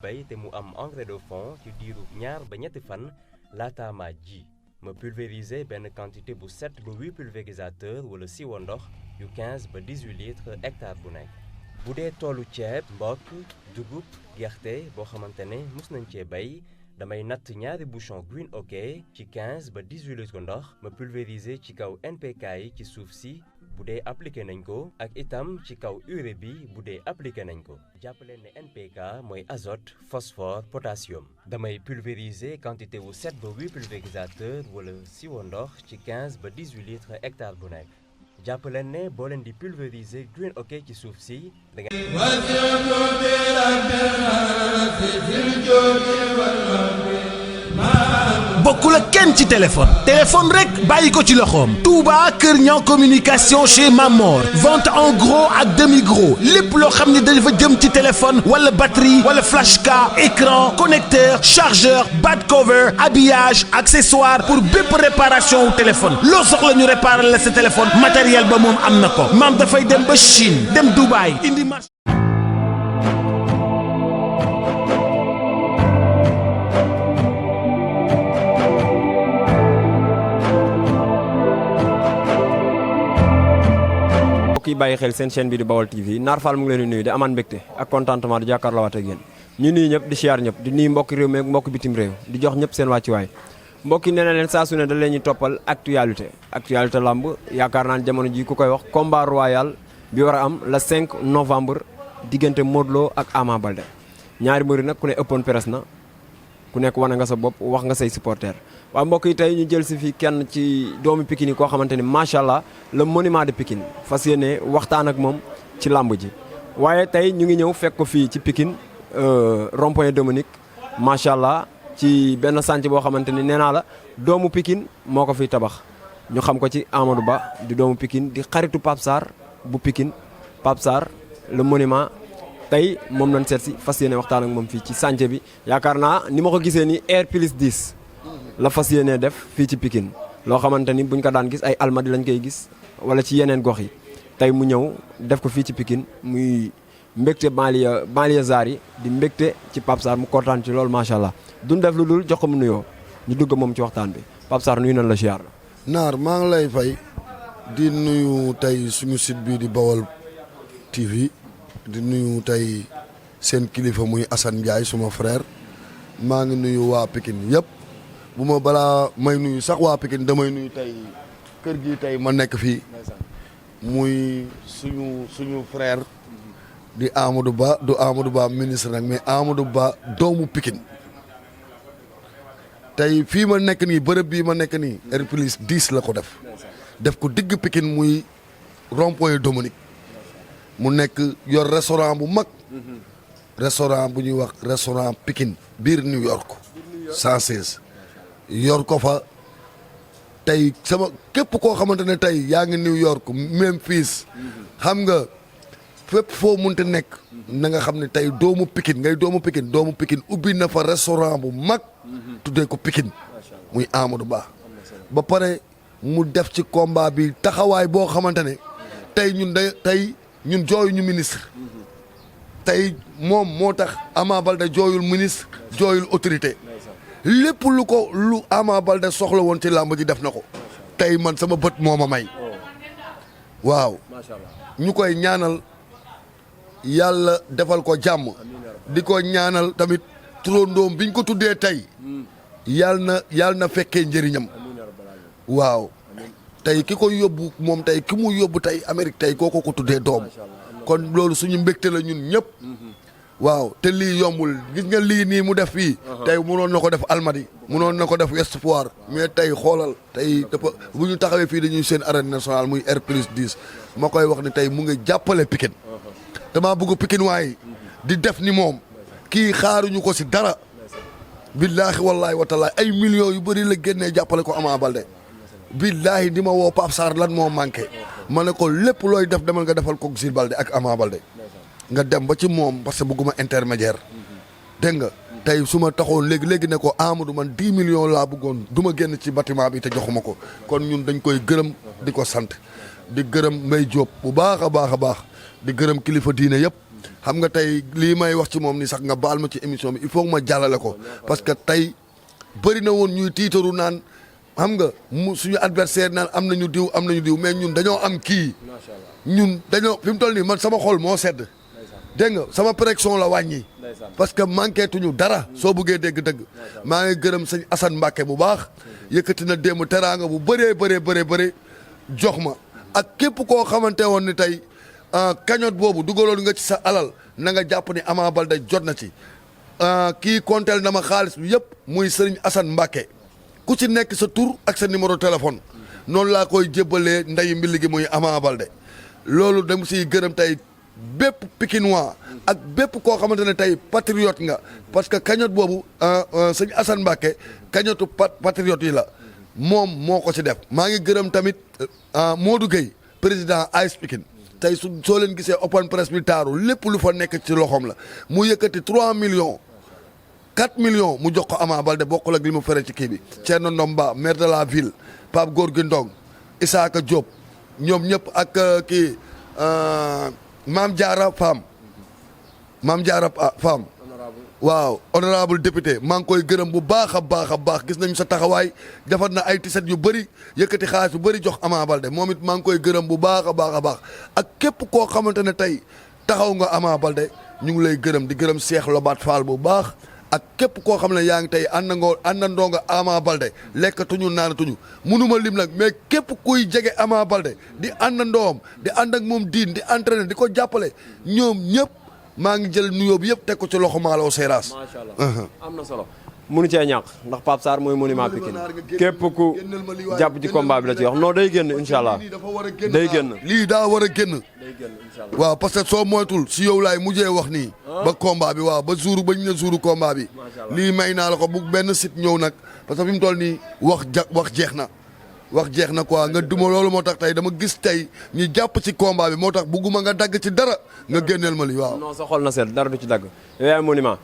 bay te mu am engrais de fond ci diiru ñaar ba ñetti fan laata ma ji ma pulvériser benn quantité bu 7 ba 8 pulvérisateur wala siwo ndox yu 15 ba 18 litres hectare bu nekk. bu dee toolu ceeb mbokk dugub gerte boo xamante ne mus nañ cee bay damay natt ñaari bouchon Green OK ci 15 ba 18 litres ndox ma pulvériser ci kaw NPK yi ci suuf si bu dee appliqué nañ ko ak itam ci kaw urée bi bu dee appliqué nañ ko jàppaleen ne NPK mooy azote phosphore potassium damay pulvériser quantité wu 7 ba 8 pulvérisateur wala siwo ndox ci 15 ba 18 litres hectare bu nekk jàppaleen ne boo leen di pulvériser Green OK ci suuf si da nga bokkul ak kenn ci téléphone rek bàyyi ko ci loxoom Touba Kër Niang communication chez Mamor vente en gros ak demi gros lépp loo xam ne dafa jëm ci téléphone wala batterie wala flash card écran connecteur chargeur back cover habillage accessoire pour bépp réparation wu téléphone loo soxla ñu réparer la sa téléphone matériel ba moom am na ko maam dafay dem ba Chine dem Dubaï indi marché. kii bàyyi xel seen chaîne bi di Baol TV Naar Fall mu ngi leen di nuyu di amaan mbégte ak contentement di jàkkaarloo waat ak yéen ñu nuyu ñëpp di siyaar ñëpp di nuyu mbokki réew mi ak mbokki bitim réew di jox ñëpp seen wàccuwaay mbokki nee na leen saa su ne da leen ñu toppal actualité lamb yaakaar naa ne jamono ji ku koy wax combat royal bi war a am le 5 novembre diggante Modou Lo ak Ama Baldé ñaari mbëri nag ku ne ëppoon presse na ku nekk wane nga sa bopp wax nga say supporter waaw mbokk yi tey ñu jël si fii kenn ci doomu Pikine yi koo xamante ni macha allah le monument de Pikine fas yéene waxtaan ak moom ci làmb ji waaye tey ñu ngi ñëw fekk ko fii ci Pikine rond-point Dominique macha allah ci benn sànc boo xamante ni nee naa la doomu Pikine moo ko fiy tabax ñu xam ko ci Amadou Ba di doomu Pikine di xaritu Pape Sarr bu Pikine Pape Sarr le monument tey moom lañ seet si fas yéene waxtaan ak moom fii ci sànc bi yaakaar naa ni ma ko gisee ni R+10 la fas yéene def fii ci Pikine loo xamante ni buñ ko daan gis ay almadi lañ koy gis wala ci yeneen gox yi tey mu ñëw def ko fii ci Pikine muy mbégte banlieusards yi di mbégte ci Pape Sarr mu kontaan ci loolu macha allah duñ def lu dul jox ko mu nuyoo ñu dugg moom ci waxtaan bi Pape Sarr nuyu nañ la ziar. Naar maa ngi lay fay di nuyu tey suñu site bi di Baol TV di nuyu tey seen kilifa muy Assane Ndiaye suma frère maa ngi nuyu waa Pikine yëpp. bu ma balaa may nuyu sax waa Pikine damay nuyu tey kër gi tey ma nekk fii muy suñu frère di Amadou Ba du Amadou Ba ministre nag mais Amadou Ba doomu Pikine tey fii ma nekk nii bërëb bii ma nekk nii R+10 la ko def ko digg Pikine muy rond-point Dominique mu nekk yor restaurant bu mag restaurant bu ñuy wax restaurant Pikine biir New York 116 yor ko fa tey sama képp koo xamante ne tey yaa ngi New York Memphis xam nga fépp foo munte nekk na nga xam ne tey doomu Pikine ubbi na fa restaurant bu mag tuddee ko Pikine muy Amadou ba pare mu def ci combat bi taxawaay boo xamante ne tey ñun jooyu ñu ministre tey moom moo tax Ama Baldé jooyul ministre jooyul autorité lépp lu Ama Baldé soxla woon ci làmb ji def na ko tey man sama bët moo ma may waaw ñu koy ñaanal yàlla defal ko jàmm di ko ñaanal tamit turandoom biñ ko tuddee tey yàlla na fekkee njëriñam waaw tey ki ko yóbbu moom tey ki mu yóbbu tey Amérique tey kooko ko tuddee doom kon loolu suñu mbégte la ñun ñëpp waaw te lii yombul gis nga lii nii mu def fii tey mënoon na ko def Almadi mënoon na ko def Ouest Foire mais tey xoolal tey dafa bu ñu taxawee fii dañuy seen arène nationale muy R+10 ma koy wax ni tey mu ngi jàppale Pikine damaa bëgg Pikine waaye di def ni moom kii xaaruñu ko si dara billaahi wallaahi wa taala ay millions yu bëri la génnee jàppale ko Ama Baldé billaahi di ma woo Pape Sarr lan moo manqué ma ne ko lépp looy def demal nga defal ko Jules Baldé ak Ama Baldé nga dem ba ci moom parce que bëgguma intermédiaire dégg nga tey su ma taxoon léegi ne ko Amadou man 10 millions laa bëggoon du ma génn ci bâtiment bi te joxuma ko kon ñun dañ koy gërëm di ko sant di gërëm Mbaye Diop bu baax a baax di gërëm kilifa diine yëpp xam nga tey lii may wax ci moom ni sax nga baal ma ci émission bi il faut que ma jàllale ko parce que tey bëri na woon ñuy tiitaru naan xam nga mu suñu adversaire naan am nañu diw mais ñun dañoo am kii ñun dañoo fi mu toll nii man sama xol moo sedd dégg nga sama pression la wàññi parce que manqué tuñu dara soo buggee dégg-dëgg maa ngi gërëm sëñ Assane Mbacke bu baax yëkkati na démb teraanga bu bëree jox ma ak képp koo xamante woon ni tey cagnotte boobu dugaloon nga ci sa alal na nga jàpp ni Ama Baldé jot na ci kii konteel na ma xaalis bi yëpp muy sëriñ Assane Mbacke ku ci nekk sa tur ak sa numéro téléphone noonu laa koy jébbalee ndeyu mbilli gi muy Ama Baldé loolu dem siy gërëm tey bépp Pikinois ak bépp koo xamante ne tey patriote nga parce que cagnotte boobu sëñ Assane Mbacke cagnotte patriote yi la moom moo ko ci def maa ngi gërëm tamit Modou Gueye président AS Pikine tey soo leen gisee open press bi taaru lépp lu fa nekk ci loxoom la mu yëkkati 3 millions 4 millions mu jox ko Ama Baldé bokkul ak li mu fere ci kii bi Thierno Ndomba maire de la ville Pape Gorgui Ndong Isaka Diop ñoom ñëpp ak kii Mame Diarra Fam waaw honorable député maa ngi koy gërëm bu baax a baax gis nañu sa taxawaay defar na ay tiset yu bëri yëkkati xaalis yu bëri jox Ama Baldé moom it maa ngi koy gërëm bu baax a baax ak képp koo xamante ne tey taxaw nga Ama Baldé ñu ngi lay gërëm di gërëm Cheikh Lobat Fall bu baax ak képp koo xam ne yaa ngi tey àndandoo nga Ama Baldé lekkatuñu naanatuñu mënuma lim nag mais képp kuy jege Ama Baldé di àndandoom di ànd ak moom di entraîner di ko jàppale ñoom ñëpp maa ngi jël nuyoo bi yëpp teg ko ci loxo Malaw Seras. macha allah am na solo. munu cee ñàkk ndax Pape Sarr mooy monument Pikine képp ku jàpp ci combat bi la ci wax non day génn incha allah day génn. lii daa war a génn. waaw parce que soo moytul si yow laay mujjee wax nii. ba combat bi waaw ba jour ba ñu ne jouru combat bi. lii may naa la ko bu benn site ñëw nag parce que fi mu toll nii wax jeex na. wax jeex na quoi nga duma loolu moo tax tey dama gis tey ñu jàpp ci combat bi moo tax bugguma nga dagg ci dara nga génneel ma li waaw. non sa xol na seet dara du ci dagg. yooyu ay monument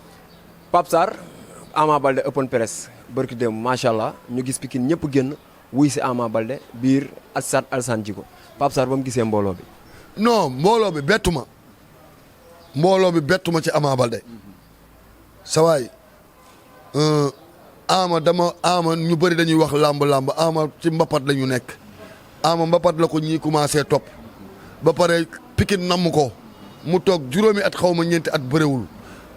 Pape Sarr Ama Baldé open press barki dem macha allah ñu gis Pikine ñëpp génn wuy si Ama Baldé biir stade Alassane Djigo Pape Sarr ba mu gisee mbooloo bi. non mbooloo bi bettu ma ci Ama Baldé sa waay Ama ñu bëri dañuy wax làmb Ama ci mbapat la ñu nekk Ama mbapat la ko ñii commencé topp ba pare Pikine namm ko mu toog juróomi at xaw ma ñeenti at bëréwul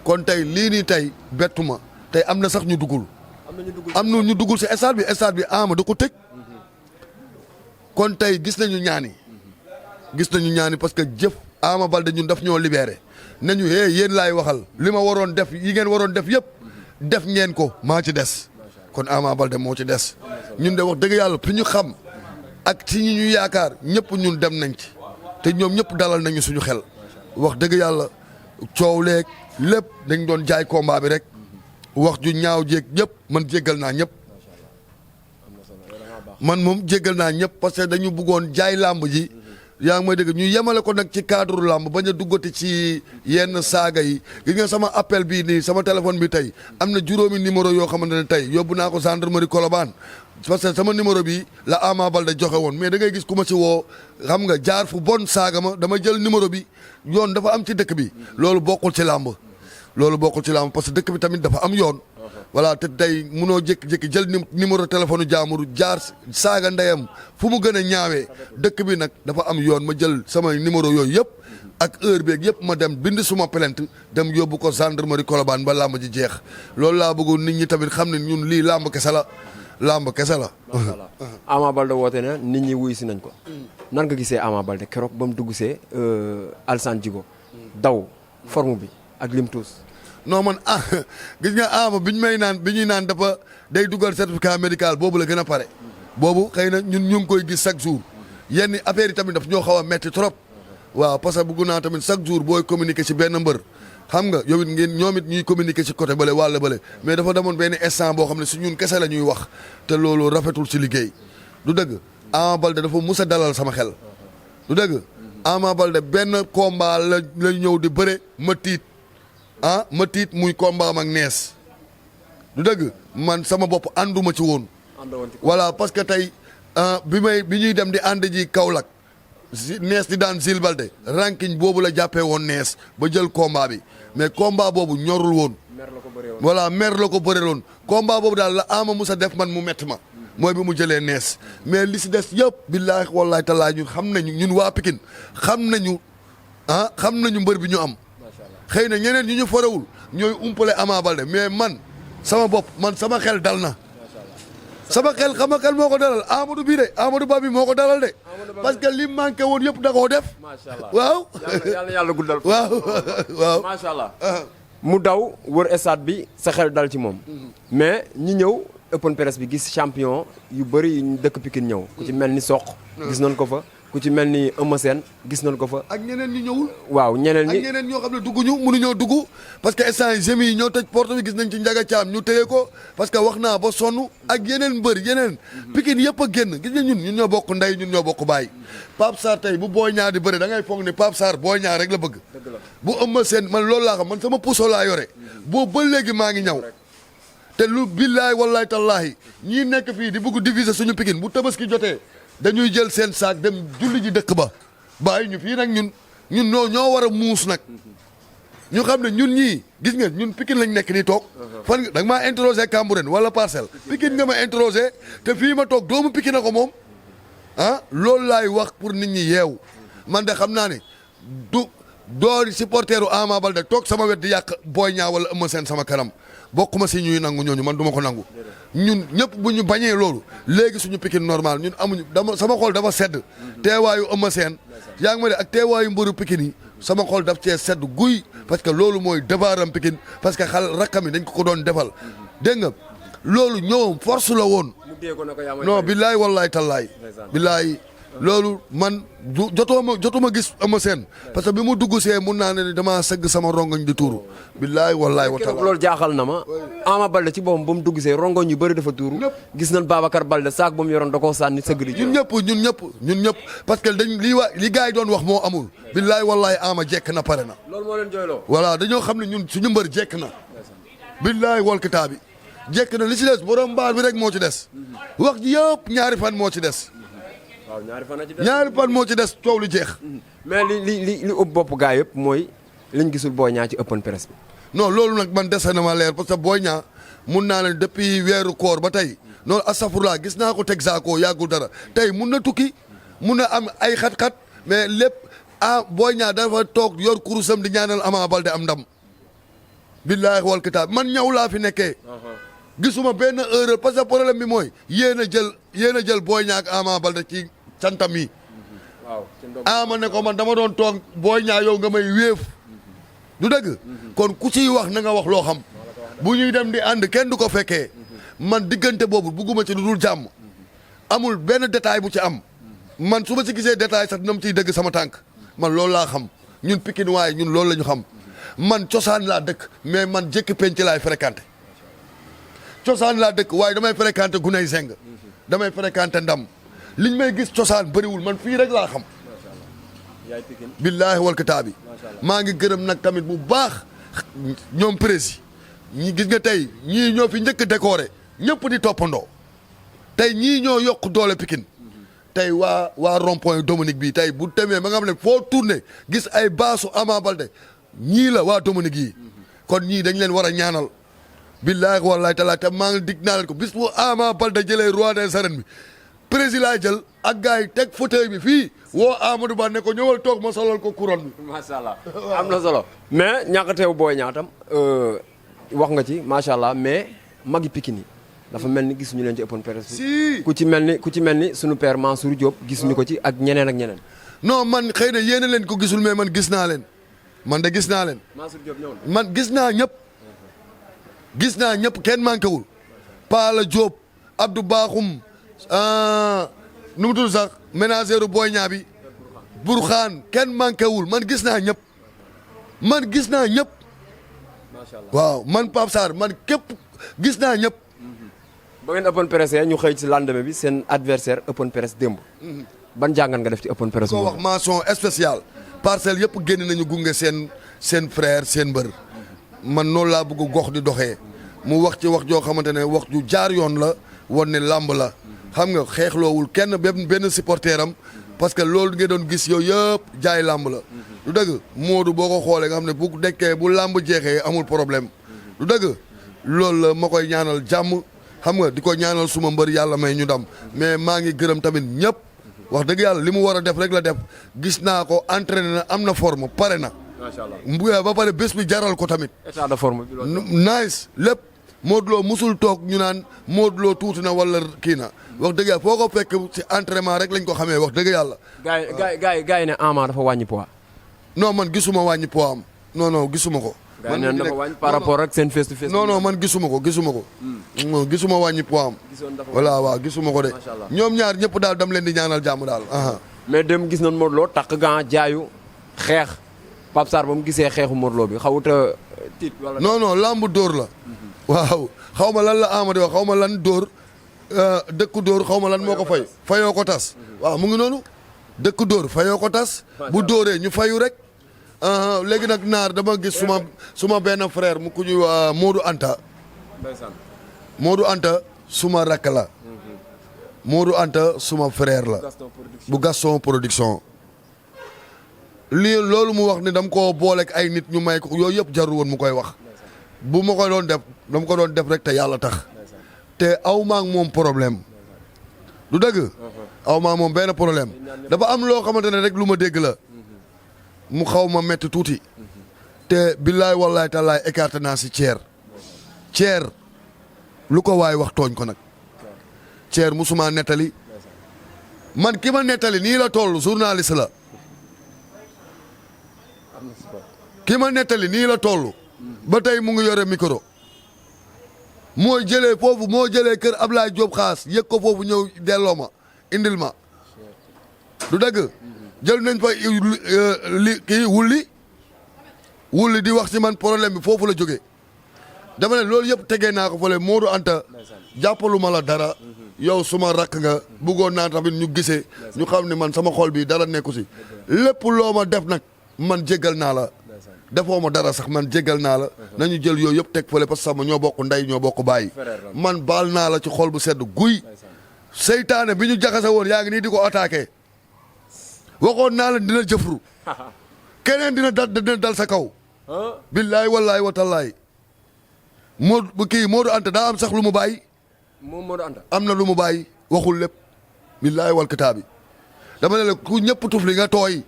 kon tey lii nii tey bettu ma tey am na sax ñu duggul am na ñu duggul si stade bi Ama da ko tëj kon tey gis nañu ñaani parce que jëf Ama Baldé ñun daf ñoo libéré nañu yéen laay waxal li ma waroon def yi ngeen waroon def yëpp def ngeen ko maa ci des kon Ama Baldé moo ci des ñun de wax dëgg yàlla fi ñu xam ak ci ñi ñu yaakaar ñëpp ñun dem nañ ci te ñoom ñëpp dalal nañu suñu xel wax dëgg yàlla coow leeg lépp dañ doon jaay combat bi rek wax ju ñaaw jéeg ñëpp man jéggal naa ñëpp man moom jéggal naa ñëpp parce que dañu bëggoon jaay làmb ji yaa ngi may dégg ñu yemale ko nag ci cadre làmb bañ a duggati ci yenn saaga yi gi nga sama appel bii nii sama téléphone bi tey am na juróomi numéro yoo xamante ne tey yóbbu naa ko gendarmerie Colobane parce que sama numéro bi la Ama Baldé joxe woon mais da ngay gis ku ma ci woo xam nga jaar fu bon saaga ma dama jël numéro bi yoon dafa am ci dëkk bi loolu bokkul ci làmb parce que dëkk bi tamit dafa am yoon voilà te tey munoo jékki-jékki jël numéro téléphone jaamuru jaar saaga ndeyam fu mu gën a ñaawee dëkk bi nag dafa am yoon ma jël sama numéro yooyu yëpp ak heure beeg yëpp ma dem bind suma plainte dem yóbbu ko gendarmerie Colobane ba làmb ji jeex loolu laa bëggoon nit ñi tamit xam ne ñun lii làmb kese la. Ama Baldé woote na nit ñi wuy si nañ ko nan nga gisee Ama Baldé keroog ba mu dugg see Alassane Djigo daw forme bi ak lim tuus. non man gis nga Ama bi ñuy naan dafa day dugal certificat médical boobu la gën a pare boobu xëy na ñun ñu ngi koy gis chaque jour yenn affaire yi tamit daf ñoo xaw a metti trop waaw parce que bëgg naa tamit chaque jour booy communiquer ci benn mbër xam nga yow it ñoom it ñuy communiquer ci côté bële wàll bële mais dafa demoon benn instant boo xam ne si ñun kese la ñuy wax te loolu rafetul ci liggéey du dëgg Ama Baldé dafa mus a dalal sama xel du dëgg Ama Baldé benn combat la ñëw di bëre ma tiit muy combat am ak nees du dëgg man sama bopp ànduma ci woon voilà parce que tey bi ñuy dem di ànd ji Kaolack nees di daan Zil Balde ranking boobu la jàppee woon nees ba jël combat bi mais combat boobu ñorul woon. voilà mer la ko bëree woon combat boobu daal la Ama Moussa def man mu metti ma. mooy bi mu jëlee nees mais li si des yëpp billaahi wallaahi tallaahi ñun xam nañu ñun waa Pikine xam nañu mbër bi ñu am. xëy na ñeneen ñu forewul ñooy umpale Ama Balde mais man sama bopp man sama xel dal na. sama xel xam nga xel moo ko dalal Amadou bii de Amadou Ba bi moo ko dalal de parce que li manqué woon yëpp da koo def. macha allah waaw. yàlla guddal. waaw macha allah. mu daw wër stade bi sa xel dal ci moom. mais ñi ñëw open press bi gis champion yu bëri yu dëkk Pikine ñëw. ku ci mel ni Sokh. gis nañ ko fa. ku ci mel ni Eumeu Sène gis nañ ko fa. ak ñeneen ñi ñëwul. waaw ñeneen ñi ak ñeneen ñoo xam ne dugguñu mënuñoo dugg parce que instant yi gémi yi ñoo tëj porte bi gis nañ ci Ndiaga Thiam ñu téye ko parce que wax naa ba sonn ak yeneen mbër yeneen. Pikine yëpp a génn gis nga ñun ñoo bokk ndey ñun ñoo bokk baay. Pape Sarr tey bu Boy Niang di bëre da ngay foog ne Pape Sarr Boy Niang rek la bëgg. bu Eumeu Sène man loolu laa xam man sama puso laa yore. boobu ba léegi maa ngi ñaw. te lu billaay wallaay tallaahi ñii nekk fii di bëgg diviser suñu Pikine bu tabaski jotee dañuy jël seen saak dem julli ji dëkk ba bàyyi ñu fii nag ñun ñoo war a muus nag ñu xam ne ñun ñii gis nga ñun Pikine lañ nekk nii toog fan da nga maa interrogé Cambérène wala Parcelles Pikine nga ma interrogé te fii ma toog doomu Pikine na ko moom ah loolu laay wax pour nit ñi yeewu man de xam naa ne du doori supporteru Ama Baldé toog sama wet di yàq Boy Niang wala Eumeu Sène sama kanam bokkuma si ñuy nangu ñooñu man duma ko nangu ñun ñëpp bu ñu bañee loolu léegi suñu Pikine normal ñun amuñu sama xol dafa sedd teewaayu Eumeu Sène yaa ngi ma de ak teewaayu mbëru Pikine yi sama xol daf cee sedd guy parce que loolu mooy debaaram Pikine parce que rakkam yi dañ ko doon defal dégg nga loolu ñoom force la woon non billaay wallaay tallaay billaay loolu man jotuma gis Eumeu Sène parce que bi mu dugg see mun naa ne damaa sëgg sama rongoñ di tuuru billaay wallaay wa taala loolu jaaxal na ma Ama Baldé ci boppam ba mu dugg see rongoñ yu bëri dafa tuuru gis nañ Babacar Baldé saak ba mu yoroon da koo sànni sëgg di ñun ñëpp parce que dañ li gars yi doon wax moo amul billaay wallaay Ama jekk na pare na loolu moo leen jooyloo voilà dañoo xam ne ñun suñu mbër jekk na billaay wal kitaabi jekk na li ci des borom mbaar bi rek moo ci des wax ji yëpp ñaari fan moo ci des waaw ñaari fan moo ci des coow lu jeex. mais li ëpp bopp gaa yëpp mooy liñ gisul Boy Niang ci open press bi. non loolu nag man dese na ma leer parce que Boy Niang mun naa leen depuis weeru koor ba tey noonu astafurlaa gis naa ko teg saako yàggul dara tey mun na tukki mun na am ay xat-xat mais lépp Boy Niang dafa toog yor kurusam di ñaanal Ama Baldé am ndam. billaahi wal kitaab man ñaw laa fi nekkee. gisuma benn erreur parce que problème bi mooy yéen a jël Boy Niang ak Ama Baldé ci cantam yi Ama ne ko man dama doon toog Boy Niang yow nga may wéef du dëgg kon ku ciy wax na nga wax loo xam bu ñuy dem di ànd kenn du ko fekkee man diggante boobu bugguma ci lu dul jàmm amul benn détail bu ci am man su ma ci gisee détail sax dina ma ciy dëgg sama tànk man loolu laa xam ñun Pikine waaye ñun loolu la ñu xam man cosaan laa dëkk mais man jékki penc laay fréquenté cosaan laa dëkk waaye damay fréquenté guney zeng damay fréquenté ndam liñ may gis cosaan bëriwul man fii rek laa xam billaahi wal kitaabi maa ngi gërëm nag tamit bu baax ñoom prési ñi gis nga tey ñii ñoo fi njëkk décoré ñëpp di toppandoo tey ñii ñoo yokk doole Pikine tey waa rond-point Dominique bi tey bu demee ba nga xam ne foo tourné gis ay baasu Ama Baldé ñii la waa Dominique yi kon ñii dañ leen war a ñaanal billaahi wallaahi taala te maa ngi dig naa leen ko bis bu Ama Baldé jëlee roi des arènes bi président jël ak gars yi teg fauteuil bi fii woo Amadou Ba ne ko ñëwal toog ma solal ko couronne bi. macha allah am na solo. mais ñàkkateewu Boy Niang tam wax nga ci macha allah mais magi Pikine yi dafa mel ni gisuñu leen ci open press bi. si ku ci mel ni sunu père Mansour Diop gisuñu ko ci ak ñeneen ak ñeneen. non man xëy na yéen leen ko gisul mais man gis naa leen man de gis naa leen. Mansour Diop ñëw na man gis naa ñëpp. gis naa ñëpp kenn manqué wul Paala Diop Abdou Bakhoum nu mu tudd sax ménagère Boy Niang bi Burxaan kenn manqué wul man gis naa ñëpp waaw man Pape Sarr man képp gis naa ñëpp. ba ngeen open press ñu xëy ci lendemain bi seen adversaire open press démb. ban jàngat nga def ci open press. ko wax mention spéciale parcelle yëpp génn nañu gunge seen frère seen mbër man noonu laa bëgg gox di doxee mu wax ci wax joo xamante ne wax ju jaar yoon la woon ne làmb la xam nga xeexloowul kenn benn supporter am parce que loolu ngeen doon gis yow yëpp jaay làmb la du dëgg Modou boo ko xoolee nga xam ne bu dekkee bu làmb jeexee amul problème du dëgg loolu la ma koy ñaanal jàmm xam nga di ko ñaanal suma mbër yàlla may ñu dam mais maa ngi gërëm tamit ñëpp wax dëgg yàlla li mu war a def rek la def gis naa ko entraîné na am na forme pare na macha allah ba pare bés bi jaral ko tamit état de forme bi loolu nice lépp Modou Lo musul toog ñu naan Modou Lo tuuti na wala kii na wax dëgg yàlla foo ko fekk ci entraînement rek lañ ko xamee wax dëgg yàlla. gars yi ne Ama dafa wàññi poids. non man gisuma wàññi poids am non gisuma ko. man gars yi dafa wàññi par rapport ak seen face to face. non man gisuma ko. gisuma wàññi poids am. voilà waaw gisuma ko de. ñoom ñaar ñëpp daal dam leen di ñaanal jàmm daal. mais dem gis nañ Modou Lo takk gant jaayu xeex Pape Sarr ba mu gisee xeexu Modou Lo bi xawut a tiit wala. non lamb dóor la. waaw xaw ma lan la Amady wax xaw ma lan dóor dëkku dóor xaw ma lan moo ko fay fayoo ko tas waaw mu ngi noonu dëkku dóor fayoo ko tas bu dóoree ñu fayu rek léegi nag naar dama gis suma benn frère mu ku ñuy Modou Anta Modou Anta suma rakk la Modou Anta suma frère la bu Gaston production lii loolu mu wax ni dama ko booleeg ay nit ñu may ko yooyu yëpp jarul woon mu koy wax bu ma ko doon def dama ko doon def rek te yàlla tax te aw maa ak moom problème du dëgg aw maa moom benn problème dafa am loo xamante ne rek lu ma dégg la mu xaw ma metti tuuti te billaay wallaay tallaay écarté naa si Thier lu ko waay wax tooñ ko nag Thier musuma nettali man ki ma nettali nii la toll journaliste la ki ma nettali nii la toll ba tey mu ngi yore micro moo jëlee kër Ablaye Diop xaas yëg ko foofu ñëw delloo ma indil ma du dëgg jël nañ fa wulli di wax ci man problème bi foofu la jógee dama ne loolu yëpp tegee naa ko fële Modou Anta jàppalu ma la dara yow suma rakk nga bëggoon naa tamit ñu gisee ñu xam ne man sama xol bi dara nekku si lépp loo ma def nag man jéggal naa la defoo ma dara sax man jéggal naa la nañu jël yooyu yëpp teg fële parce que sama ñoo bokk ndey ñoo bokk bàyyi man baal naa la ci xol bu sedd guy seytaane bi ñu jaxase woon yaa ngi nii di ko attaqué waxoon naa la dina jëfru keneen dina dal sa kaw billaay wallaay wa tallaay Modou Anta daa am sax lu mu bàyyi moom Modou Anta am na lu mu bàyyi waxul lépp billaay wal kitaabi dama ne la ku ñëpp tufli nga tooy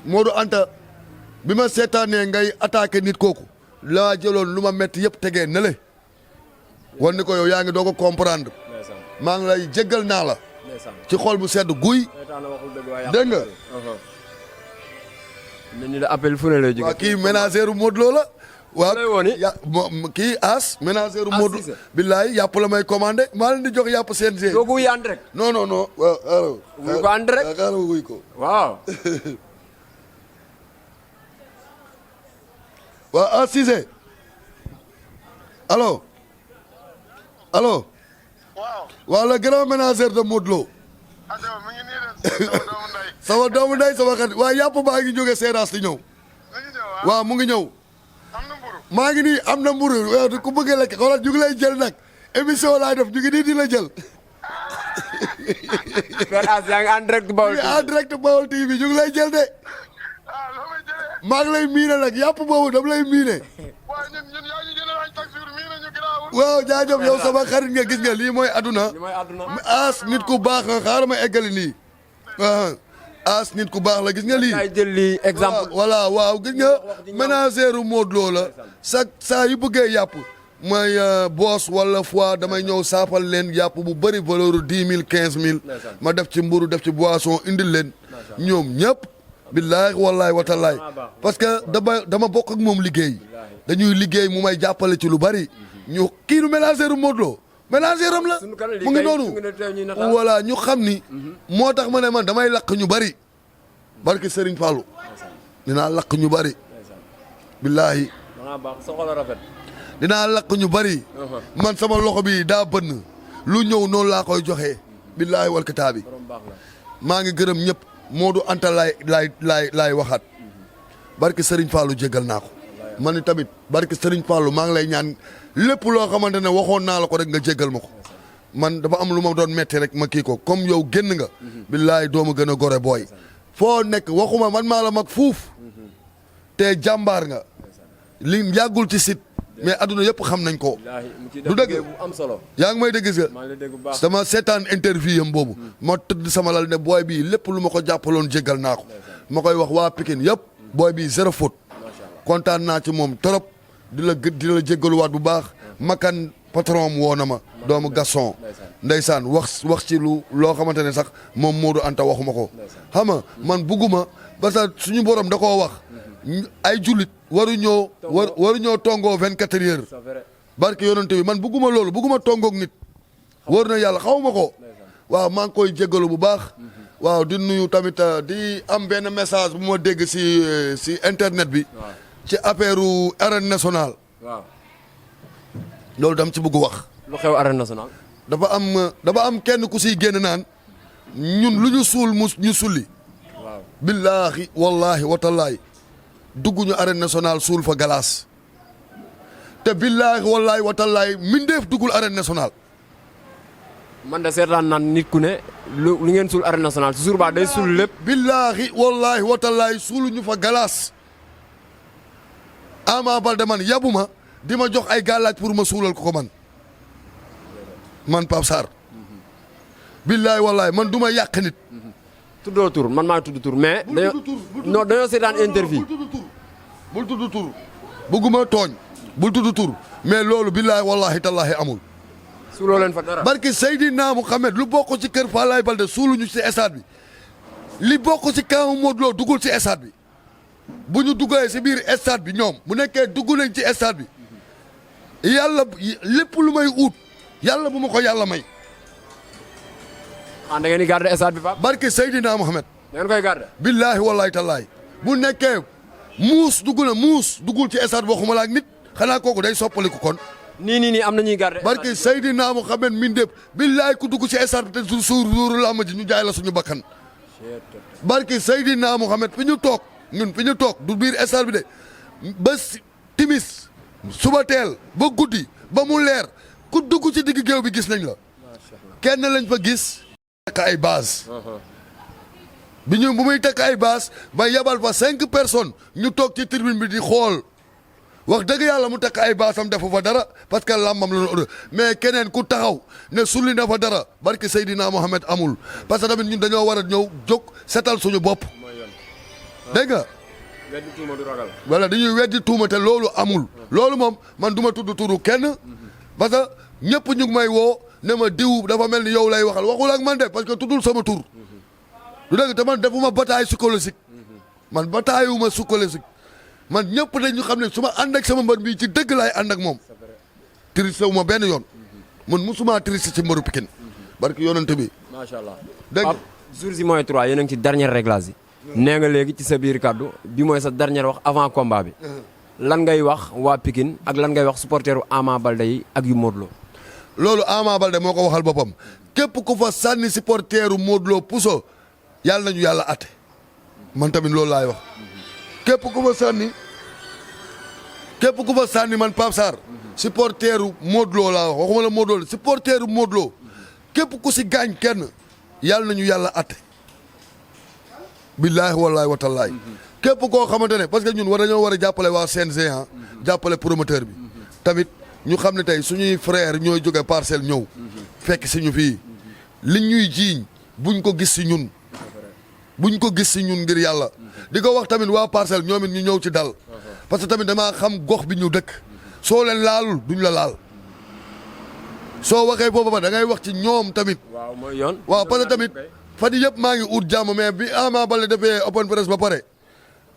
Modou Anta bi ma seetaanee ngay attaqué nit kooku laa jëloon lu ma metti yëpp tegee na le wan ni ko yow yaa ngi doo ko comprendre maa ngi lay jéggal naa la ci xol bu sedd guy dégg nga ni la appel fu ne lay jóge waaw kii ménagère Modou Lo la waaw kii As ménagère Modou billaay yàpp la may commandé maa leen di jox yàpp CNG doogu wuy ànd rek non waaw wuy ko ànd rek wuy ko waaw waaw As Cissé allo waaw le grand ménagère de Modou Lo sama doomu ndey sama xarit waaye yàpp baa ngi jóge Seras di ñëw waaw mu ngi ñëw maa ngi nii am na mburu ku bëgg lekk xoolal ñu ngi lay jël nag émission laay def ñu ngi nii di la jël Père As yaa ngi en direct Baol TV en direct Baol TV ñu ngi lay jël de maa ngi lay miine nag yàpp boobu dam lay miine waaw jaajëf yow sama xarit nga gis nga lii mooy aduna As nit ku baax nga xaaral ma eggali nii As nit ku baax la gis nga lii ay jël lii exemple voilà waaw gis nga ménagère Modou Lo la saa yu bëggee yàpp mooy boos wala fois damay ñëw saafal leen yàpp bu bëri valeur 10 000 15 000 ma def ci mburu def ci boisson indil leen ñoom ñëpp billaahi wallaahi watalaay parce que dama bokk ak moom liggéey dañuy liggéey mu may jàppale ci lu bari ñu kii nu ménagère Modou Lo ménagère am la mu ngi noonu voilà ñu xam ni moo tax ma ne man damay lakk ñu bari barki Serigne Fallou dinaa lakk ñu bari billaahi dinaa lakk ñu bari man sama loxo bi daa bënn lu ñëw noonu laa koy joxe billaahi wal kitaabi maa ngi gërëm ñëpp Modou Anta laay waxaat barki Serigne Fallou jéggal naa ko man ni tamit barki Serigne Fallou maa ngi lay ñaan lépp loo xamante ne waxoon naa la ko rek nga jéggal ma ko man dafa am lu ma doon metti rek ma kii ko comme yow génn nga. billaay doo ma gën a gore booy. foo nekk waxuma man maa la mag fuuf. te jàmbaar nga. li yàggul ci site. mais adduna yëpp xam nañ ko. du dëgg am solo. yaa ngi may dégg gis nga. sama seetaan interview yam boobu. ma tëdd sama lal ne booy bii lépp lu ma ko jàppaloon jéggal naa ko. ma koy wax waa Pikine yëpp. booy bii zéro faute. kontaan naa ci moom trop. di la jéggaluwaat bu baax. makan patron woo na ma. doomu Gaston. ndeysaan wax ci loo xamante ne sax moom Modou Anta waxuma ko. xam nga man bugguma parce que suñu borom da koo wax. ay jullit waruñoo tongoo 24 heures. barke yonante bi man bugguma loolu bugguma tongoog nit. wóor na yàlla xawma ko. waaw maa ngi koy jéggalu bu baax. waaw di nuyu tamit di am benn message bu ma dégg si internet bi. ci affaire arène nationale. waaw. loolu dam ci bëgg wax. lu xew arène nationale. dafa am kenn ku siy génn naan ñun lu ñu suul ñu sulli. waaw. billaahi wallaahi watallaahi dugguñu arène nationale suul fa galaas. te billaahi wallaahi watallaahi mindeef duggul arène nationale. man de seetaan naan nit ku ne lu ngeen suul arène nationale su jour ba day suul lépp. billaahi wallaahi watallaahi suuluñu fa galaas. Ama Baldé man yabuma di ma jox ay gàllaaj pour ma suulal ko man Pape Sarr. billaahi wallaahi man du ma yàq nit. tuddoo tur man maa tudd tur mais. dañoo seetaan interview. bul tudd tur bëgguma tooñ. bul tudd tur mais loolu billaahi wallaahi tallaahi amul. suuloo leen fa dara. barki Seydina Muhammad lu bokk ci kër Falaye Baldé suuluñu ci stade bi. li bokk ci kaw Modou Lo duggul ci stade bi. bu ñu duggee si biir stade bi ñoom bu nekkee dugg nañ ci stade bi yàlla lépp lu may ut yàlla bu ma ko yàlla may. da ngeen di garder stade bi Pape. barke Seydina Mohamed. da ngeen koy garder. billaahi wallaahi tallaahi bu nekkee muus duggul ci stade boo xamala ak nit xanaa kooku day soppaliku kon. nii am na ñuy garder. barke Seydina Mohamed min dépp billaahi ku dugg ci stade bi te suuru làmb ji ñu jaay la suñu bakkan. barke Seydina Mohamed fi ñu toog. ñun fi ñu toog du biir stade bi de ba timis suba teel ba guddi ba mu leer ku dugg ci digg géew bi gis nañ la kenn lañ fa gis takk ay base bu muy takk ay base ba yebal fa 5 personnes ñu toog ci tribune bi di xool wax dëgg yàlla mu takk ay base am defu fa dara parce que làmbam la doon mais keneen ku taxaw ne sulli na fa dara barki Seydina Mohamed amul parce que tamit ñun dañoo war a ñëw jóg setal suñu bopp dégg nga. weddi tuuma du ragal. voilà dañuy weddi tuuma te loolu amul. loolu moom man du ma tudd turu kenn. parce que ñëpp ñu ngi may woo ne ma diw dafa mel ni yow lay waxal waxul ak man de parce que tuddul sama tur. du dëgg te man defuma bataille psychologique. man bataille wu ma psychologique. man ñëpp dañu xam ne su ma ànd ak sama mbër bii ci dëgg laay ànd ak moom. triste wu ma benn yoon. man musuma triste ci mbëru Pikine. barki yonent bi. macha allah dégg nga. jour ji mooy 3 yéen a ngi ci dernier réglage yi. nee nga léegi ci sa biir kàddu bi mooy sa dernier wax avant combat bi. lan ngay wax waa Pikine ak lan ngay wax supporteru Ama Baldé yi ak yu Modou Lo. loolu Ama Baldé moo ko waxal boppam képp ku fa sànni supporteru Modou Lo puso yàlla nañu yàlla atte man tamit loolu laay wax. képp ku fa sànni man Pape Sarr. supporteru Modou Lo laa wax waxuma la Modou Lo supporteru Modou Lo képp ku si gaañ kenn yàlla nañu yàlla atte. billaahi wallaahi watallaahi képp koo xamante ne parce que ñun dañoo war a jàppale waa CNG jàppale promoteur bi tamit ñu xam ne tey suñuy frère ñooy jóge parcelle ñëw fekk si ñu fii liñ ñuy jiiñ buñ ko gis si ñun ngir yàlla di ko wax tamit waa parcelle ñoom it ñu ñëw ci dal parce que tamit damaa xam gox bi ñu dëkk soo leen laalul duñ la laal soo waxee foofu ba da ngay wax ci ñoom tamit waaw mooy yoon waaw parce que tamit fan yii yëpp maa ngi ut jàmm mais bi Ama Baldé defee open press ba pare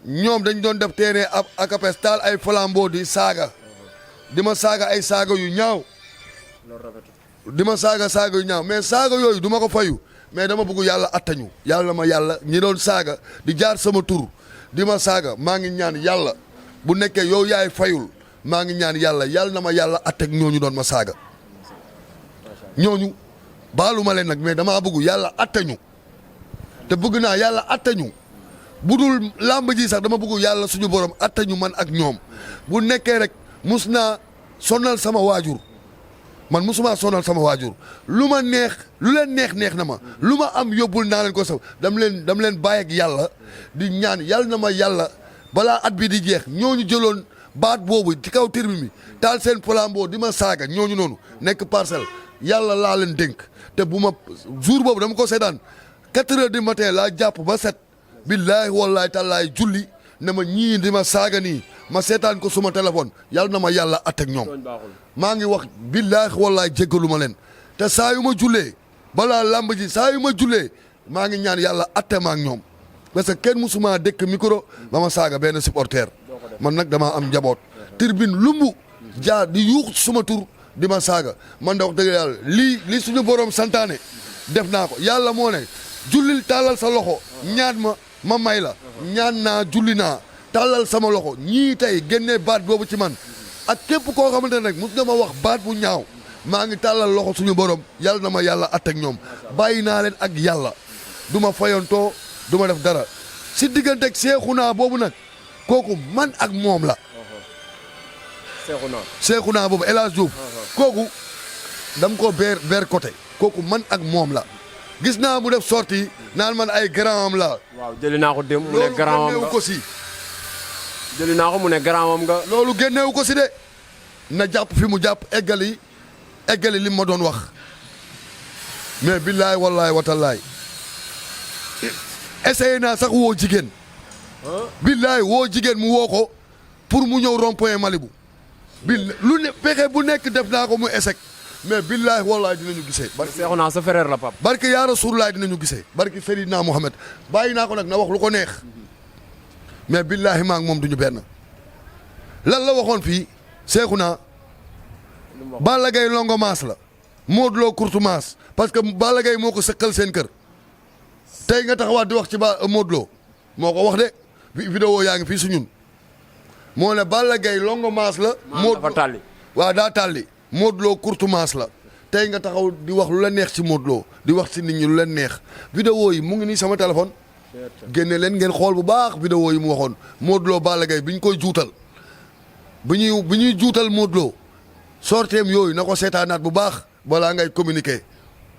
ñoom dañ doon def teene ab akapes taal ay flambeau di saaga di ma saaga ay saaga yu ñaaw di ma saaga yu ñaaw mais saaga yooyu du ma ko fayu mais dama bëgg yàlla attañu yàlla ma yàlla ñi doon saaga di jaar sama tur di ma saaga maa ngi ñaan yàlla bu nekkee yow yaay fayul maa ngi ñaan yàlla na ma yàlla atteg ñooñu doon ma saaga ñooñu baalu ma leen nag mais damaa bëgg yàlla attañu te bëgg naa yàlla attañu bu dul làmb ji sax dama bëgg yàlla suñu borom attañu man ak ñoom bu nekkee rek mus naa sonal sama waajur man musuma sonal sama waajur lu ma neex lu leen neex na ma lu ma am yóbbul naa leen ko sax dam leen bàyyi ak yàlla di ñaan yàlla na ma yàlla balaa at bi di jeex ñooñu jëloon baat boobu ci kaw tribune bi taal seen flambeau di ma saaga ñooñu noonu nekk Parcelles yàlla laa leen dénk te bu ma jour boobu dama ko seetaan 4 heures du matin laa jàpp ba 7 billaahi wallaahi tallaahi julli ne ma ñii di ma saaga nii ma seetaan ko suma téléphone yàlla na ma yàlla attek ñoom maa ngi wax billaahi wallaahi jéggalu ma leen te saa yu ma jullee balaa làmb ji saa yu ma jullee maa ngi ñaan yàlla atte ma ak ñoom parce que kenn musuma dëkk micro ba ma saaga benn supporter man nag damaa am njaboot tribune lumbu jaar di yuux suma tur di ma saaga man da wax dëgg yàlla lii suñu borom santaane def naa ko yàlla moo ne jullil tàllal sa loxo ñaan ma may la ñaan naa julli naa tàllal sama loxo ñii tey génnee baat boobu ci man ak képp koo xamante ne rek mus nga ma wax baat bu ñaaw maa ngi tàllal loxo suñu borom yàlla na ma yàlla at ak ñoom bàyyi naa leen ak yàlla du ma fayantoo du ma def dara si diggante ak Seexuna boobu nag kooku man ak moom la Seexuna boobu El Hadj Diouf kooku dam ko beer côté kooku man ak moom la gis naa mu def sortie naan man ay grand am la waaw jëli naa ko dem mu ne grand am nga ko si jëli naa ko mu ne grand am nga loolu génneewu ko si de na jàpp fi mu jàpp eggali li ma doon wax mais billaay wallaay watallaay essayé naa sax woo jigéen billaay woo jigéen mu woo ko pour mu ñëw rond-point Malibu lu ne pexe bu nekk def naa ko mu échec mais billaay wallaay dinañu gisee barke Seexuna sa frère la pap barke yaa Rasulullaay dinañu gisee barke Seydina Mohamed bàyyi naa ko nag na wax lu ko neex mais billahi maa ngi moom duñu benn lan la waxoon fii Seexuna Balla Gaye longo maas la Modou Lo courte maas parce que Balla Gaye moo ko sëqal seen kër tey nga taxawaat di wax ci Modou Lo moo ko wax de vidéo yaa ngi fii su ñun moo ne Balla Gaye longo maas la Modou Lo tàlli waaw daa tàlli Modou Lo courte maas la tey nga taxaw di wax lu la neex ci Modou Lo di wax ci nit ñi lu leen neex vidéo yi mu ngi nii sama téléphone génne leen ngeen xool bu baax vidéo yi mu waxoon Modou Lo Balla Gaye bi ñu koy juutal bi ñuy juutal Modou Lo sorteem yooyu na ko seetaanaat bu baax balaa ngay communiquer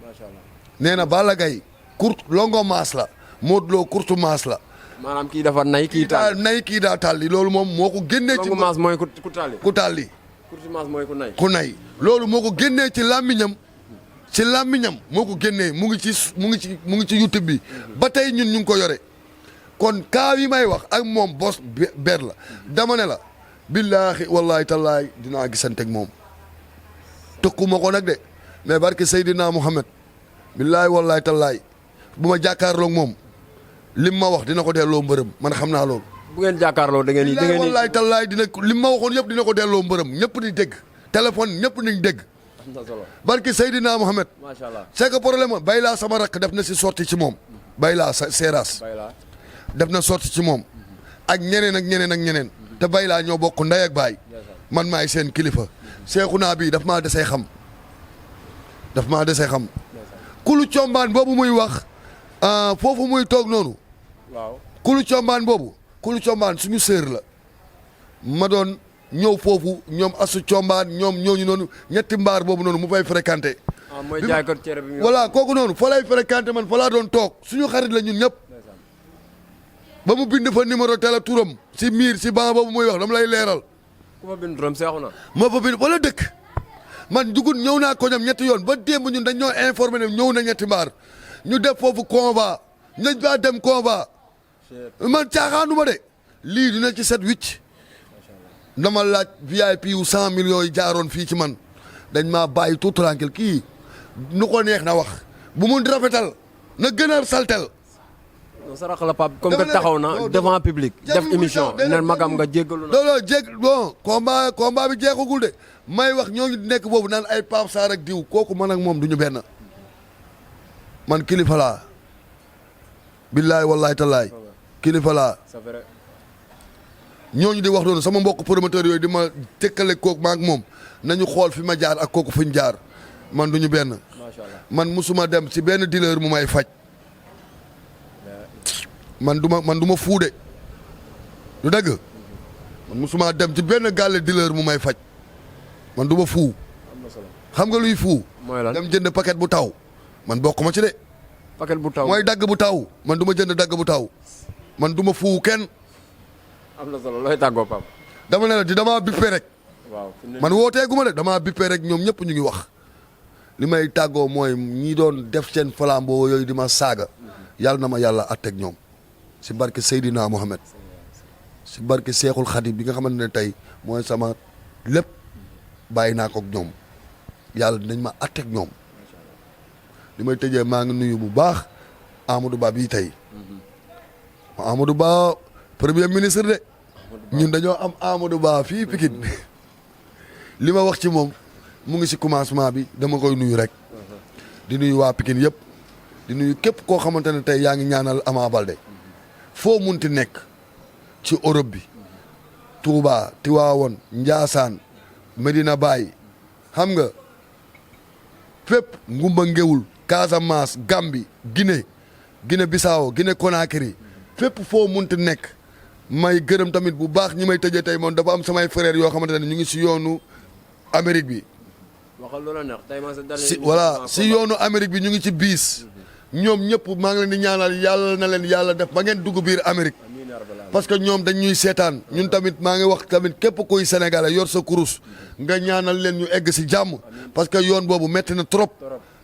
macha allah nee na Balla Gaye courte longo maas la Modou Lo courte maas la maanaam kii dafa nay kii taal nay kii daa tàlli loolu moom moo ko génnee ci longo maas mooy ku tàlli ku tàlli courte maas mooy ku nay ku nay loolu moo ko génnee ci làmmiñam moo ko génnee mu ngi ci YouTube bi ba tey ñun ñu ngi ko yore kon kaa yi may wax ak moom bos ber la dama ne la billaahi wallaahi tallaahi dinaa gisante ak moom tëkkuma ko nag de mais barke Seydina Mohamed billaahi wallaahi tallaahi bu ma jàkkaarloog moom lim ma wax dina ko delloo mbërëm man xam naa loolu. bu ngeen jàkkaarloo da ngeen di billaahi wallaahi tallaahi lim ma waxoon yëpp dina ko delloo mbërëm ñëpp di dégg téléphone ñëpp nañ dégg. am na solo barke Seydina Mohamed. macha allah c'est que problème bay laa sama rakk def na si sorti ci moom. bay laa seeraas. def na sorti ci moom. ak ñeneen. te bay laa ñoo bokk ndey ak baay. man maay seen kilifa. Seexuna bii daf maa desee xam. kulu combaan boobu muy wax foofu muy toog noonu. waaw kulu combaan suñu sœur la. ma doon ñëw foofu ñoom asu combaan ñoom ñooñu noonu ñetti mbaar boobu noonu mu fay fréquenté. mooy jaaykat cere bi voilà kooku noonu fa lay fréquenté man fa laa doon toog suñu xarit la ñun ñëpp. ba mu bind fa numéro télé turam si miir si ban boobu muy wax dama lay leeral. ku fa bind turam Seexuna. moo fa bind wala dëkk man jugun ñëw naa ko ñam ñetti yoon ba démb ñun dañ ñoo informé ne ñëw na ñetti mbaar ñu def foofu convoi nañ faa dem convoi man caaxaanuma de lii dina ci set wicc dama laaj VIP yu 100 millions yi jaaroon fii ci man dañ maa bàyyi tout tranquille kii nu ko neex na wax bu mun rafetal na gën a saltel non sa rax la Pape comme que taxaw na devant public def émission ne magam nga jéggalu na non bon combat bi jeexagul de may wax ñoo ngi nekk boobu naan ay Pape Sarr ak diw kooku man ak moom du ñu benn man kilifa laa billaay wallaay tallaay kilifa laa ñooñu di wax doonu sama mbokk promoteur yooyu di ma tëkkale kooku ma ak moom nañu xool fi ma jaar ak kooku fi ñu jaar man du ñu benn man musuma dem ci benn dealer mu may faj man du ma fuude du dëgg man musuma dem ci benn gàlle dealer mu may faj man du ma fuu xam nga luy fuu. mooy lan dem jënd paquet bu taw man bokkuma ci de. paquet bu taw mooy dagg bu taw man du ma jënd dagg bu taw man du ma fuu kenn. am na solo looy tàggoo Pape. dama ne la di damaa bippe rek. waaw man wooteegu ma de damaa bippe rek ñoom ñëpp ñu ngi wax. li may tàggoo mooy ñi doon def seen flambeau yooyu di ma saaga. yàlla na ma yàlla àtteeg ñoom. si barke Seydina Mohamed. si barke Seexul Xadim bi nga xamante ne tey mooy sama lépp bàyyi naa ko ak ñoom yàlla dinañ ma àtteeg ñoom. li may tëjee maa ngi nuyu bu baax Amadou Ba bii tey. Amadou Ba premier ministre de. ñun dañoo am Amadou Ba fii Pikine li ma wax ci moom mu ngi si commencement bi dama koy nuyu rek. di nuyu waa Pikine yëpp. di nuyu képp koo xamante ne tey yaa ngi ñaanal Ama Baldé. foo munti nekk ci Europe bi. Touba Tivaouane Ndiassane Medina Baye xam nga fépp Ngumba Ngewul Casamance Gambie Guinée Bissau Guinée Conakry fépp foo munti nekk. may gërëm tamit bu baax ñi may tëjee tey moom dafa am samay frères yoo xamante ne ñu ngi si yoonu Amérique bi. waxal loola neex tey ma sa dernier si voilà si yoonu Amérique bi ñu ngi ci biis. ñoom ñëpp maa ngi leen di ñaanal yàlla na leen yàlla def ba ngeen dugg biir Amérique. parce que ñoom dañ ñuy seetaan ñun tamit maa ngi wax tamit képp kuy sénégalais yor sa kurus nga ñaanal leen ñu egg si jàmm. parce que yoon boobu métti na trop.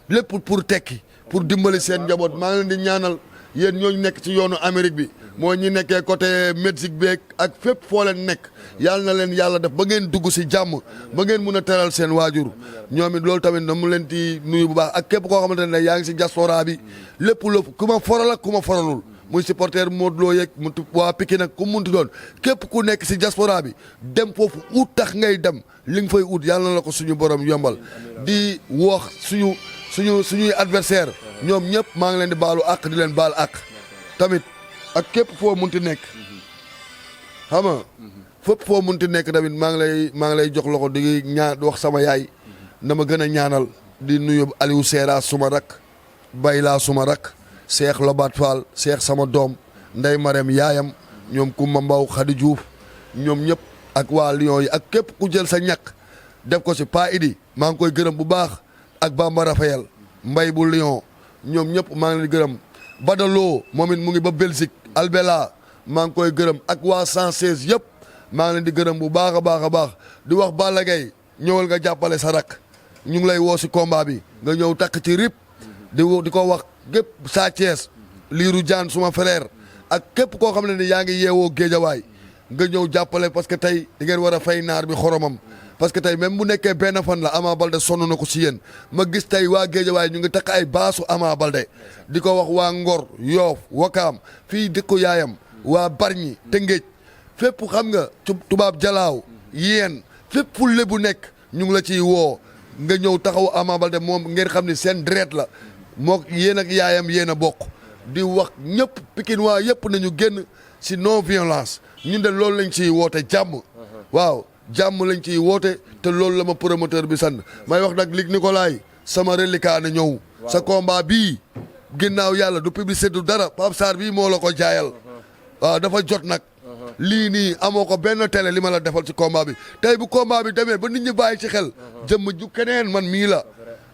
lépp pour tekki pour dimbali seen njaboot maa ngi leen di ñaanal yéen ñooñu nekk ci yoonu Amérique bi. mooy ñi nekkee côté Mexique beeg ak fépp foo leen nekk yàlla na leen yàlla def ba ngeen dugg si jàmm ba ngeen mun a teral seen waajur ñoom it loolu tamit na mu leen di nuyu bu baax ak képp koo xamante ne yaa ngi si diaspora bi lépp ku ma foral ak ku ma foralul muy supporter Modou Lo yeeg mu waa Pikine nag ku munti doon képp ku nekk si diaspora bi dem foofu ut tax ngay dem li nga fay ut yàlla na la ko suñu borom yombal di wax suñuy adversaire ñoom ñëpp maa ngi leen di baalu àq di leen baal àq tamit ak képp foo munti nekk xam nga fépp foo munti nekk tamit maa ngi lay jox loxo di wax sama yaay na ma gën a ñaanal di nuyu Aliou Seera suma rak Bayla suma rak Cheikh Lobat Fall Cheikh sama doom Ndey Marème yaayam ñoom Kumba Mbaw Khady Diouf ñoom ñëpp ak waa Lyon yi ak képp ku jël sa ñàkk def ko si Pa Idi maa ngi koy gërëm bu baax ak Bamba Raphaël Mbay bu Lyon ñoom ñëpp maa ngi leen di gërëm Badaloo moom it mu ngi ba Belgique Albela maa ngi koy gërëm ak waa 116 yëpp maa ngi leen di gërëm bu baax a baax a baax di wax Balla Gaye ñëwal nga jàppale sa rak ñu ngi lay woo si combat bi nga ñëw takk ci rip di ko wax gépp Sa Thiès Liiru Jaan suma frère ak képp koo xam ne ni yaa ngi yeewoo géejawaay nga ñëw jàppale parce que tey di ngeen war a fay naar bi xoromam parce que tey même bu nekkee benn fan la Ama Baldé sonn na ko si yéen ma gis tey waa géejawaay ñu ngi takk ay baasu Ama Baldé di ko wax waa Ngor Yoof Wakaam fii dëkku yaayam waa Barñi Tëngéej fépp xam nga tubaab jalaaw yéen fépp fu lébu nekk ñu ngi la ciy woo nga ñëw taxaw Ama Baldé moom ngeen xam ne seen deret la moo yéen ak yaayam yéen a bokk di wax ñëpp Pikine waa yëpp nañu génn si non violence ñun de loolu lañ ciy woote jàmm waaw jàmm lañ ciy woote te loolu la ma promoteur bi sant may wax nag Luc Nicolaï sama reliquat na ñëw sa combat bii ginnaaw yàlla du publicité du dara Pape Sarr bii moo la ko jaayal waaw dafa jot nag lii nii amoo ko benn télé li ma la defal ci combat bi tey bu combat bi demee ba nit ñi bàyyi ci xel jëmm ju keneen man mii la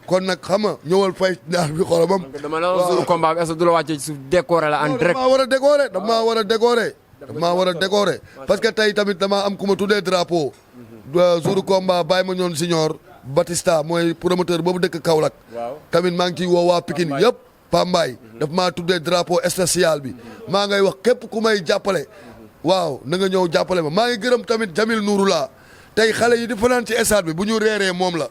kon nag xam nga ñëwal fay naar bi xoromam. dama la wax suñu combat bi est-ce que du la wàccee ci suuf décorer la en direct. damaa war a décorer damaa war a décorer. damaa war a décorer parce que tey tamit damaa am ku ma tuddee drapeau. jour combat Baye ma ñoon Signor Batista mooy promoteur boobu dëkk Kaolack. tamit maa ngi ciy woo waa Pikine yëpp. Pambaay daf maa tuddee drapeau spécial bi maa ngay wax képp ku may jàppale. waaw na nga ñëw jàppale ma maa ngi gërëm tamit Jamil Nouroula tey xale yi di fanaan ci stade bi bu ñu reeree moom la.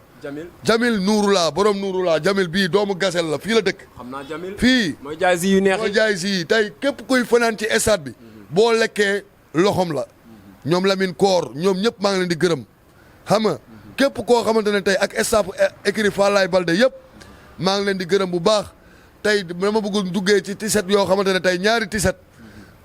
Jamil Nouroula borom Nouroula Jamil bii doomu gasel la fii la dëkk. xam naa Jamil fii mooy jaay si yu neex mooy jaay si tey képp kuy fanaan ci stade bi. boo lekkee loxom la. ñoom Lamine Koor ñoom ñëpp maa ngi leen di gërëm. xam nga képp koo xamante ne tey ak staff écurie Falaye Baldé yëpp maa ngi leen di gërëm bu baax tey dama bëgg duggee ci tiset yoo xamante ne tey ñaari tiset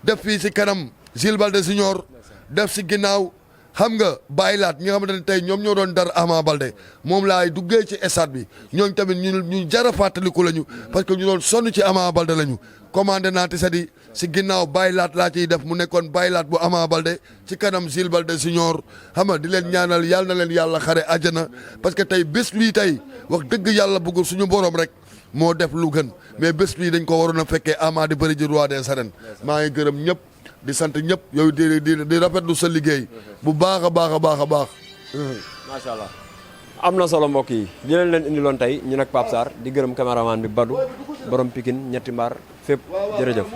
def fii si kanam Gilles Baldé Junior def si ginnaaw. xam nga bàyyi laat ñi nga xamante ne tey ñoom ñoo doon dar Ama Baldé moom laay duggee ci stade bi ñooñ tamit ñu jara fàttaliku lañu parce que ñu doon sonn ci Ama Baldé lañu commandé naa tiset yi si ginnaaw baylaat laa ciy def mu nekkoon baylaat bu Ama Baldé ci kanam Jules Baldé Junior xam nga di leen ñaanal yàlla na leen yàlla xare àjjana parce que tey bés bii tey wax dëgg yàlla bëggul suñu borom rek moo def lu gën mais bés bii dañ ko waroon a fekkee Ama di bëri ji roi des arènes maa ngi gërëm ñëpp di sant ñëpp yow di rafetlu sa liggéey bu baax a baax a baax a baax. macha allah am na solo mbokk yi di leen indiloon tey ñu nag Pape Sarr di gërëm caméraman bi Badou borom Pikine ñetti mbaar fépp jërëjëf.